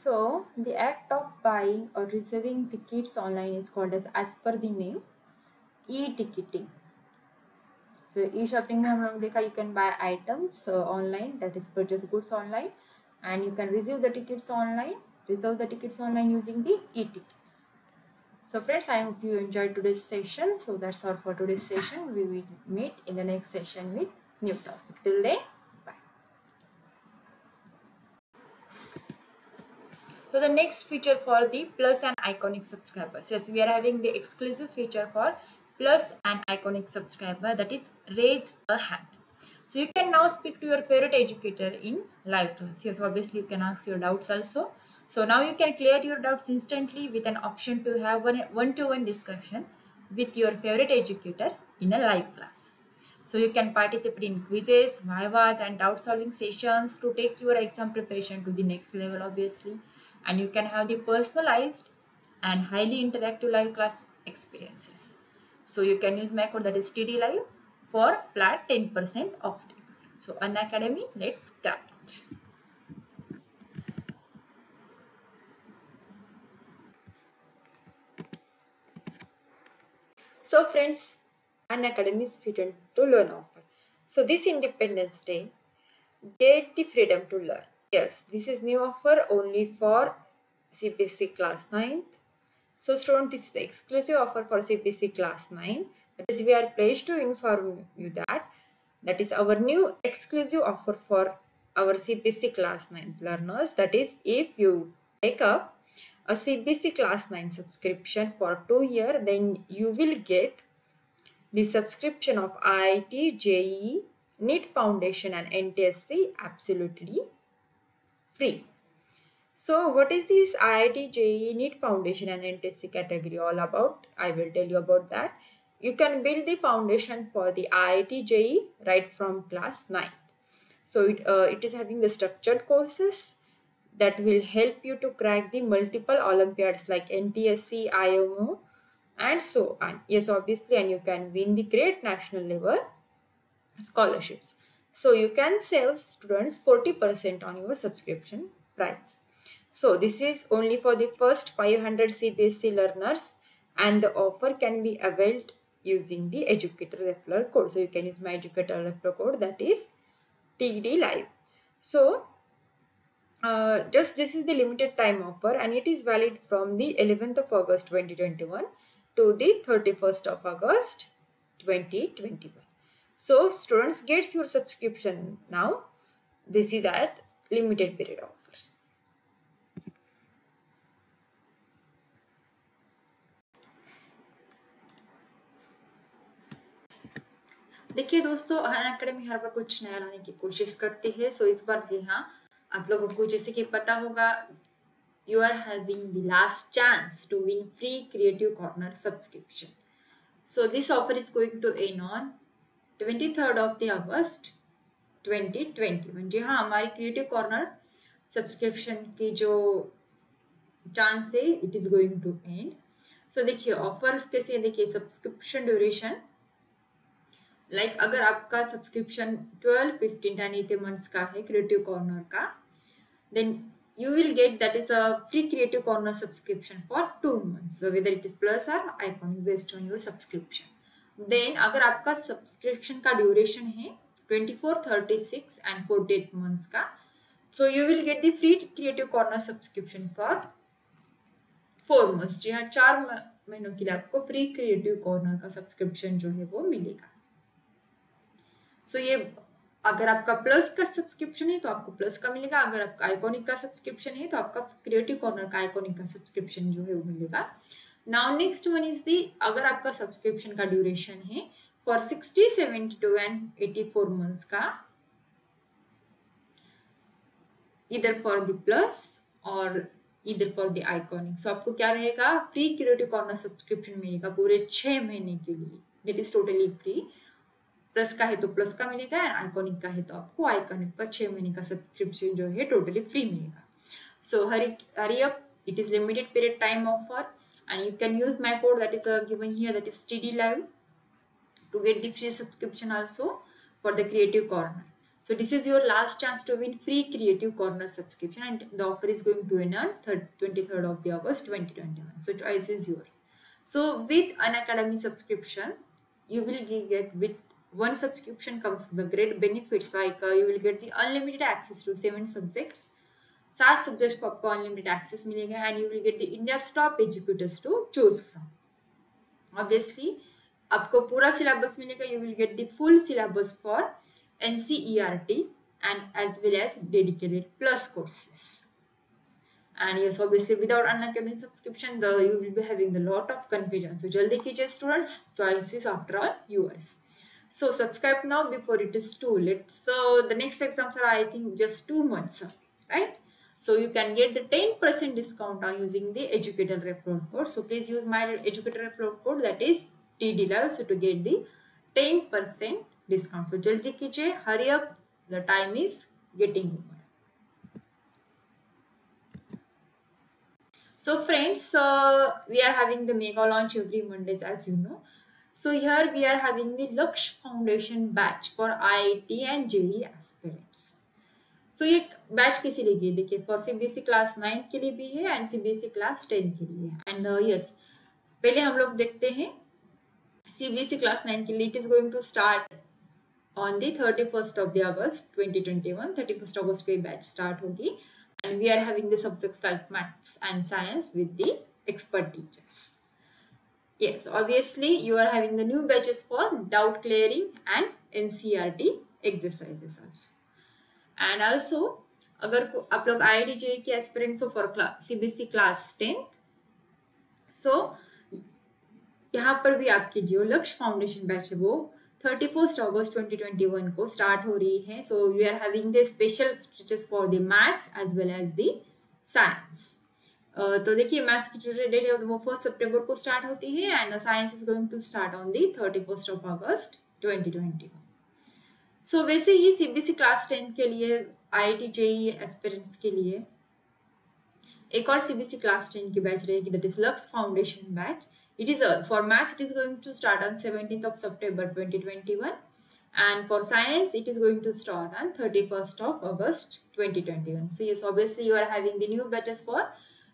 S1: So the act of buying or reserving tickets online is called as per the name, e-ticketing. So e-shopping में हम लोग देखा, you can buy items online, that is purchase goods online, and you can reserve the tickets online using the e-tickets. So friends, I hope you enjoyed today's session. So that's all for today's session. We will meet in the next session with new topic. Till then, bye. So the next feature for the plus and iconic subscribers. Yes, we are having the exclusive feature for plus and iconic subscriber, that is raise a hand. So you can now speak to your favorite educator in live class. Yes, obviously you can ask your doubts also. So now you can clear your doubts instantly with an option to have one-to-one discussion with your favorite educator in a live class. So you can participate in quizzes, vivas and doubt solving sessions to take your exam preparation to the next level, obviously. And you can have the personalized and highly interactive live class experiences. So you can use my code, that is TD Live, for flat 10% off. So Unacademy, let's crack it. So friends, an academy is freedom to learn offer. So this Independence Day, get the freedom to learn. Yes, this is new offer only for CBSE class 9th. So student, this is the exclusive offer for CBSE class 9. That is, we are pleased to inform you that is our new exclusive offer for our CBSE class 9 learners. That is, if you take up a CBSE class 9 subscription for 2 years, then you will get the subscription of IIT, JEE, NEET Foundation and NTSC absolutely free. So what is this IIT, JEE, NEET Foundation and NTSC category all about? I will tell you about that. You can build the foundation for the IIT, JEE right from class 9th. So it is having the structured courses that will help you to crack the multiple Olympiads like NTSC, IMO and so on. Yes, obviously, and you can win the great national level scholarships. So you can save students 40% on your subscription price. So this is only for the first 500 CBSE learners, and the offer can be availed using the educator referral code. So you can use my educator referral code, that is TD Live. So just this is the limited time offer, and it is valid from the 11th of August 2021 to the 31st of August 2021. So students gets your subscription now. This is at limited period offer. देखिए दोस्तों, Unacademy हर बार कुछ नया लाने की कोशिश करती है. सो इस बार जी हाँ, आप लोगों को जैसे कि पता होगा, you are having the last chance to win free Creative Corner subscription. So this offer is going to end on 23rd of the August 2021. जी हाँ, हमारी क्रिएटिव कॉर्नर सब्सक्रिप्शन की जो चांस है, it is going to end. So देखिए offers कैसे हैं. देखिए subscription duration, like अगर आपका सब्सक्रिप्शन 12, 15 एंड 18 मंथ्स का है क्रिएटिव कॉर्नर का, then you will get that is a free Creative Corner subscription for 2 months. So whether it is plus or iconic based on your subscription. Then अगर आपका subscription का duration है 24, 36 and 48 months का, so you will get the free Creative Corner subscription for 4 months. जी हाँ, 4 महीनों के लिए आपको फ्री क्रिएटिव कॉर्नर का सब्सक्रिप्शन जो है वो मिलेगा. सो ये अगर आपका प्लस का सब्सक्रिप्शन है तो आपको प्लस का मिलेगा. अगर आपका आइकॉनिक का सब्सक्रिप्शन है तो आपका क्रिएटिव कॉर्नर का आइकॉनिक का सब्सक्रिप्शन जो है वो मिलेगा. Now next one is the, अगर आपका सब्सक्रिप्शन का ड्यूरेशन है फॉर 60, 72 एंड 84 मंथ्स का, इधर फॉर द प्लस और इधर फॉर द आइकॉनिक. सो आपको क्या रहेगा, फ्री क्रिएटिव कॉर्नर सब्सक्रिप्शन मिलेगा पूरे 6 महीने के लिए. That is totally free. Plus का है तो प्लस का मिलेगा, एंड आइकॉनिक का है तो आपको आइकॉनिक का 6 महीने का सब्सक्रिप्शन जो है टोटली फ्री मिलेगा. So hurry up, it is limited period time offer, and you can use my code that is given here, that is TD Live, to get the free subscription also for the Creative Corner. So this is your last chance to win free Creative Corner subscription, and the offer is going to end on 23rd of the August 2021. So choice is yours. So with Unacademy subscription, you will get with one subscription comes the great benefits like you will get the unlimited access to 7 subjects. 7 subjects को आपको unlimited access मिलेगा, and you will get the India's top educators to choose from. Obviously आपको पूरा syllabus मिलेगा. You will get the full syllabus for NCERT and as well as dedicated plus courses. And yes, obviously without Unacademy subscription, you will be having a lot of confusion. So jaldi कीजिए students, choice is after all yours. So subscribe now before it is too late. So the next exams are, I think, just 2 months, right? So you can get the 10% discount on using the educator referral code. So please use my educator referral code, that is TD Live, so to get the 10% discount. So jaldi कीजिए, hurry up, the time is getting over. So friends, we are having the mega launch every Mondays, as you know. So here we are having the Laksh Foundation batch for IIT and JEE aspirants. So ये batch किसी लिए है, देखिए for CBSE class 9 के लिए भी है and CBSE class 10 के लिए. एंड यस, पहले हम लोग देखते हैं CBSE क्लास 9 के लिए it is going to start on the 31st of the August 2021. 31st August को बैच स्टार्ट होगी and we are having the subjects like maths and science with the expert teachers. Yes, obviously you are having the new batches for doubt clearing and NCERT exercises also. And also अगर आप लोग IIT JEE के aspirants हो for CBSE class 10th, so यहाँ पर भी आपकी जो लक्ष्य फाउंडेशन बैच है वो 31st August 2021 को स्टार्ट हो रही है. So we are having the special stretches for the maths as well as the science. तो देखिए मैथ्स की जो डेट है वो 1 सितंबर को स्टार्ट होती है and science is going to start on the 31st of August 2021. सो वैसे ही CBSE क्लास 10 के लिए IIT JEE एस्पिरेंट्स के लिए एक और CBSE क्लास 10 की बैच रहेगी, दैट इज लक्ष्य foundation batch. It is for maths it is going to start on 17th of September 2021 and for science it is going to start on 31st of August 2021. So yes, obviously you are having the new batches for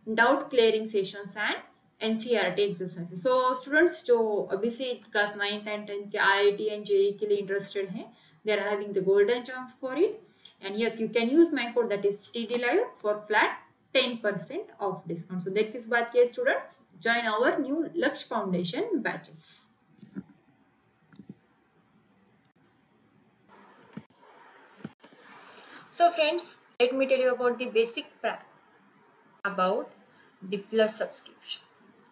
S1: doubt clearing sessions and NCERT exercises. So students जो obviously class 9th and 10th के IIT and JEE के लिए interested हैं, they are having the golden chance for it. And yes, you can use my code that is TD Live for flat 10% off discount. So देखिए इस बात के students join our new Lakshya Foundation batches. So friends, let me tell you about the basic plan about the plus subscription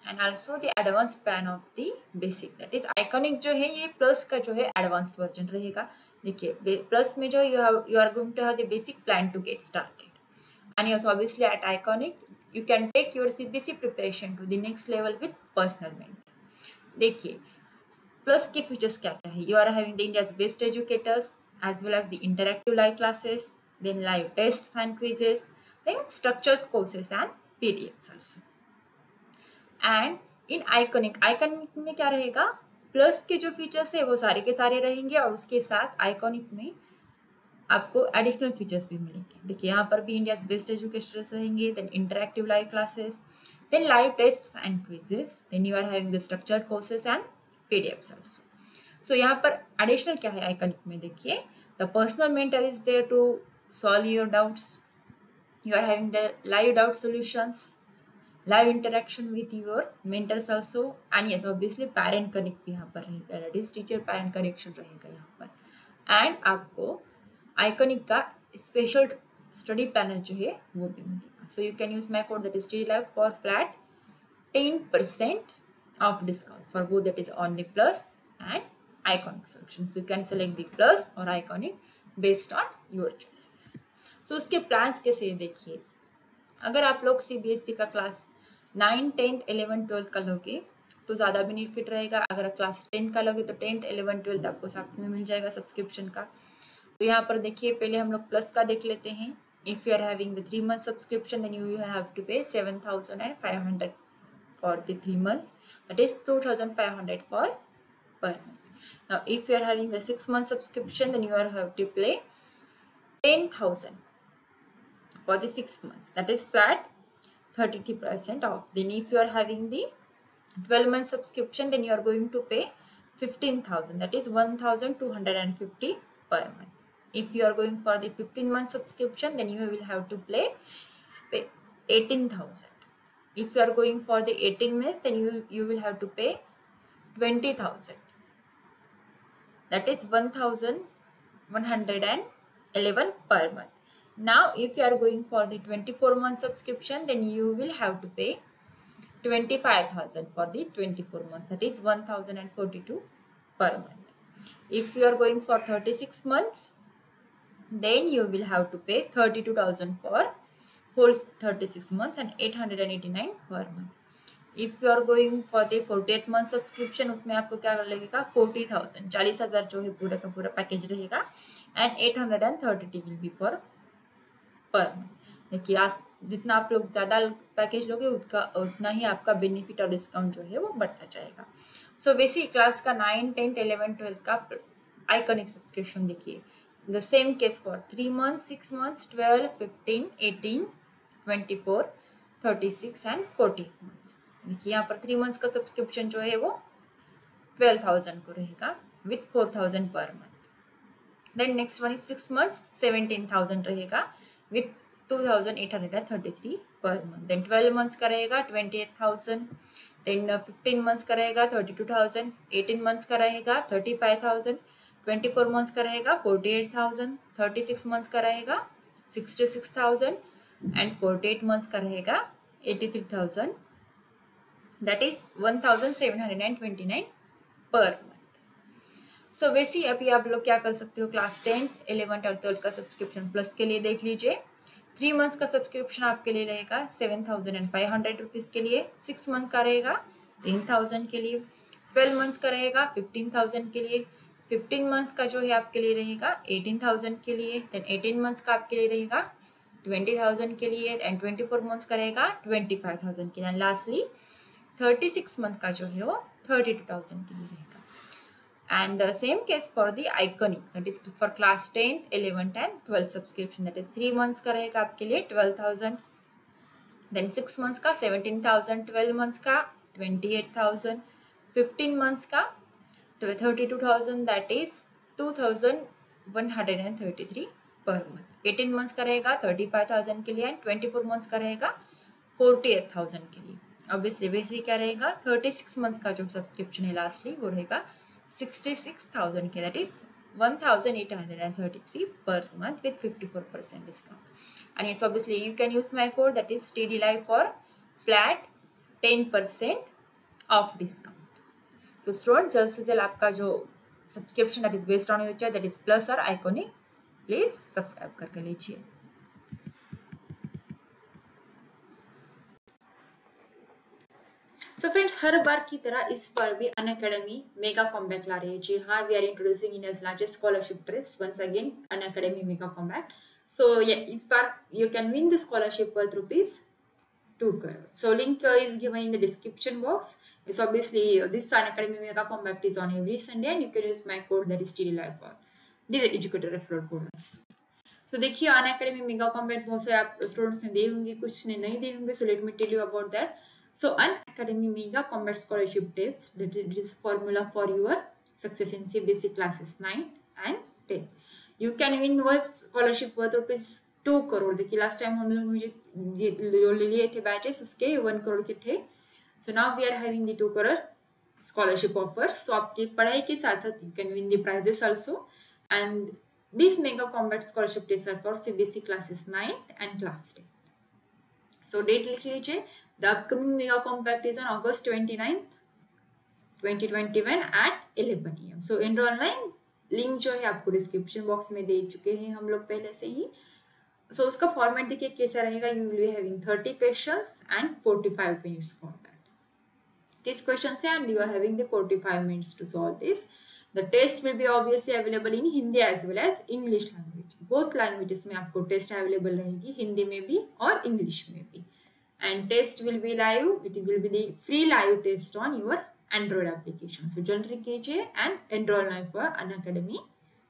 S1: and also the advanced plan of the basic. That is iconic जो है ये plus का जो है advanced version रहेगा. देखिए plus में जो you are going to have the basic plan to get started. And yes, obviously at iconic you can take your CBSE preparation to the next level with personal mentor. देखिए plus के features क्या क्या है. You are having the India's best educators as well as the interactive live classes, then live tests and quizzes, then structured courses and PDFs also. And in iconic में क्या रहेगा, plus के जो features है वो सारे के सारे रहेंगे और उसके साथ iconic में आपको एडिशनल फीचर्स भी मिलेंगे. देखिए यहाँ पर भी इंडियाज बेस्ट एजुकेटर्स रहेंगे, then interactive live classes, then live tests and quizzes, then you are having the structured courses and PDFs also. So यहाँ पर एडिशनल क्या है आइकनिक में, देखिए the personal mentor is there to solve your doubts. You are having the live doubt solutions, live interaction with your mentors also, and yes obviously parent connect भी यहाँ पर रहेगा, that is teacher parent connection रहेगा यहाँ पर. And आपको iconic का special study panel जो है वो भी मिलेगा. So you can use my code that is TD Live for flat 10% off discount for both that is on the plus and iconic solution. So you can select the plus और iconic based on your choices. So उसके plans कैसे देखिए, अगर आप लोग CBSE का class 9, 10th, 11th, 12th का लोगे तो ज़्यादा बेनिफिट रहेगा. अगर क्लास 10 का लोगे तो 10th, 11th, 12th आपको साथ में मिल जाएगा सब्सक्रिप्शन का. तो यहाँ पर देखिए पहले हम लोग प्लस का देख लेते हैं. If you are having the 3 month subscription then you have to pay 7,500 for the 3 months, that is 2,500 for per month. Now if you are having the 6 month subscription then you are have to pay 10,000 for the 6 months, that is flat 33% off. Then if you are having the 12 month subscription then you are going to pay 15,000, that is 1,250 per month. If you are going for the 15 month subscription then you will have to pay 18,000. If you are going for the 18 months then you will have to pay 20,000, that is 1,111 per month. Now if you are going for the 24 month subscription then you will have to pay 25,000 for the 24 months, that is 1,042 per month. If you are going for 36 months then you will have to pay 32,000 for whole 36 months and 889 per month. If you are going for the 48 month subscription उसमें आपको क्या लगेगा 40,000, 40,000 जो है पूरा का पूरा package रहेगा and 830 will be for per month. देखिए आज जितना आप लोग ज़्यादा पैकेज लोगे उतना ही आपका बेनिफिट और डिस्काउंट जो है वो बढ़ता जाएगा. सो बेसिक क्लास का 9, 10th, 11th, 12th का आइकॉनिक सब्सक्रिप्शन देखिए the same case for 3 months, 6 months, 12, 15, 18, 24, 36 and 40 months. देखिए यहाँ पर 3 months का सब्सक्रिप्शन जो है वो 12,000 को रहेगा with 4,000 per month. Then next one is 6 months 17,000 रहेगा with 2,833 per month. Then 12 months का रहेगा 28,000. Then 15 months का रहेगा 32,000. 18 months का रहेगा 35,000. 24 months का रहेगा 48,000. 36 months का रहेगा 66,000 and 48 months का रहेगा 83,000. That is 1,729 per month. So वैसे अभी आप लोग क्या कर सकते हो, क्लास 10th 11th और 12th का सब्सक्रिप्शन प्लस के लिए देख लीजिए. 3 मंथ्स का सब्सक्रिप्शन आपके लिए रहेगा 7,500 रुपीज़ के लिए. 6 मंथ का रहेगा 3,000 के लिए. 12 मंथ्स का रहेगा 15,000 के लिए. 15 मंथ्स का जो है आपके लिए रहेगा 18,000 के लिए. देन 18 मंथ्स का आपके लिए रहेगा 20,000 के लिए. एंड 24 मंथ्स का रहेगा 25,000 के लिए. एंड लास्टली 36 मंथ का जो है वो 32,000 के लिए रहेगा. And the same case for the Iconic, that is for class 10th 11th and 12th subscription. That is 3 months का रहेगा आपके लिए 12,000. Then 6 months का 17,000. 12 months का 28,000. 15 months का 32,000. That is 2,133 per month. 18 months का रहेगा 35,000 के लिए. एंड 24 months का रहेगा 48,000 के लिए. ऑब्वियसली वैसे क्या रहेगा 36 मंथ का जो सब्सक्रिप्शन है लास्टली वो रहेगा 66,000 के. That is 1,833 per month with 54% discount. And yes, obviously you can use my code, that is TD Live, for flat 10% off discount. So student, जल्द से जल्द आपका जो subscription that is based on your choice, that is Plus or Iconic, please subscribe करके लीजिए. So friends, हर बार की तरह इस बार भी अनअकैडमी मेगा कॉम्बैट ला रही है. जी हाँ, we are introducing India's largest scholarship trust once again, Unacademy mega combat. So इस बार you can win the scholarship worth rupees 2 crore. So link is given in the description box. So obviously this Unacademy Mega Compact is on every Sunday and you can use my code, that is TDLive, for the educator referral bonus. So देखिए Unacademy Mega Compact बहुत से आप students ने दे होंगे, कुछ ने नहीं दे होंगे. So let me tell you about that. So Unacademy Mega Compact Scholarship Tips, that is formula for your success in CBSE classes 9 and 10. You can win one scholarship worth rupees 2 crore. देखिए last time हम लोग जो ले लिए थे batches उसके 1 करोड़ के थे. So now we are having the 2 crore scholarship offer. So आपकी पढ़ाई के साथ साथ you can win the prizes also. And this mega combat scholarship test are for CBSE classes 9th and class 10. So date लिख लीजिए. The upcoming mega combat is on August 29th 2021 at 11 AM. So enrol nine link जो है आपको description box में दे चुके हैं हम लोग पहले से ही. सो उसका फॉर्मेट देखिए कैसा रहेगा. You will be having 30 questions and 45 minutes for that. 30 questions है and you are having the 45 minutes to solve this. The test will be obviously available in Hindi as well as English language. Both languages में आपको test available रहेगी, हिंदी में भी और English में भी. And test will be live. It will be the free live test on your Android application. So जल्दी कीजिए and enroll now for Unacademy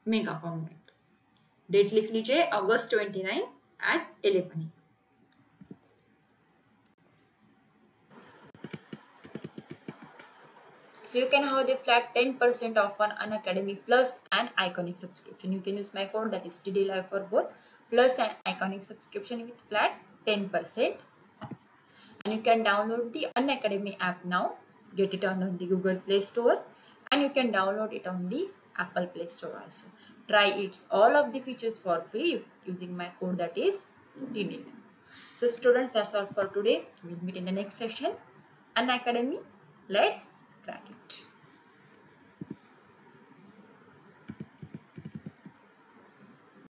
S1: Mega Compact. Date लिख लीजिए August 29 at 11 AM. So you can have the flat 10% off on Unacademy Plus and Iconic subscription. You can use my code, that is TDLive, for both Plus and Iconic subscription with flat 10% off. And you can download the Unacademy app now. Get it on the Google Play Store and you can download it on the Apple Play Store also. Try its all of the features for free using my code, that is TDLive. So students, that's all for today. We'll meet in the next session. Unacademy, let's crack it.